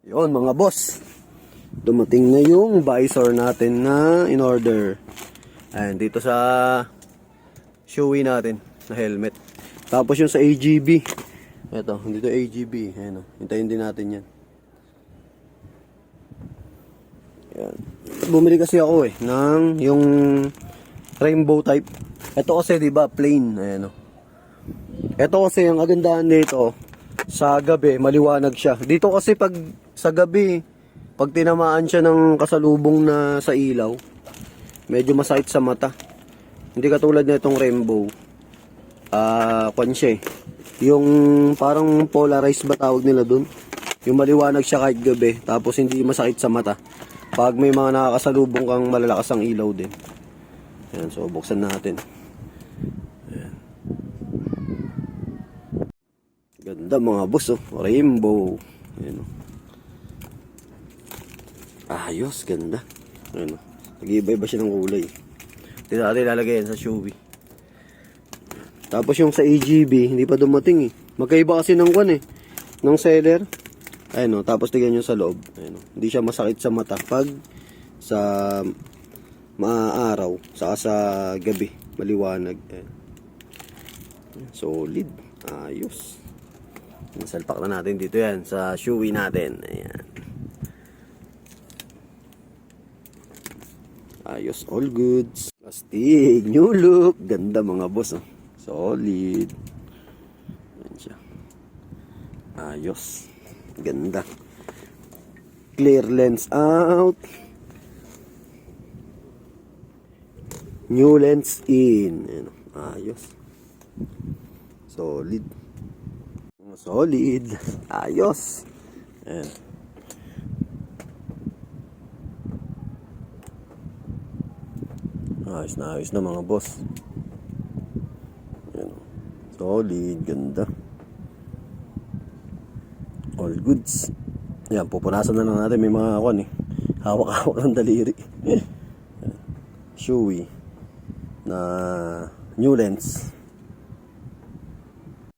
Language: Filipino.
Yun mga boss, dumating na yung visor natin na in order. Ayan, dito sa Shoei natin na helmet. Tapos yung sa AGB, eto, dito AGB. Ayan o, hintayin din natin yan. Ayan. Bumili kasi ako ng yung rainbow type. Ito kasi diba plain. Ayan o. Ito kasi ang kagandahan nito, sa gabi maliwanag siya. Dito kasi pag sa gabi, pag tinamaan siya ng kasalubong na sa ilaw, medyo masakit sa mata. Hindi katulad na itong rainbow. Kwan siya yung parang polarized ba tawag nila dun? Yung maliwanag siya kahit gabi, tapos hindi masakit sa mata. Pag may mga nakakasalubong kang malalakas ang ilaw din. Ayan, so buksan natin. Ayan. Ganda mga boss, oh. Rainbow. Ayan, oh. Ayos, ganda. Ayan, oh. Nag-iiba-iba siya ng kulay. Dito natin ilalagay yan sa Shoei. Tapos yung sa AGB, hindi pa dumating eh. Magkaiba kasi ng kwan ng seller. Ayan, oh. Tapos tignan nyo sa loob. Ayan, oh. Hindi siya masakit sa mata pag sa maaraw, saka sa gabi, maliwanag. Ayan. Solid. Ayos. Masalpak na natin dito yan sa Shoei natin. Ayan. Ayos, all goods. Plastic, new look. Ganda mga boss. Oh. Solid. Ayan siya. Ayos. Ganda. Clear lens out. New lens in. Ayan. Ayos. Solid. Solid. Ayos. Ayan. Ayos na mga boss. Ayan. Solid. Ganda. All goods. Ayan. Pupunasan na lang natin. May mga akon hawak-hawak ng daliri. Shoei na new lens.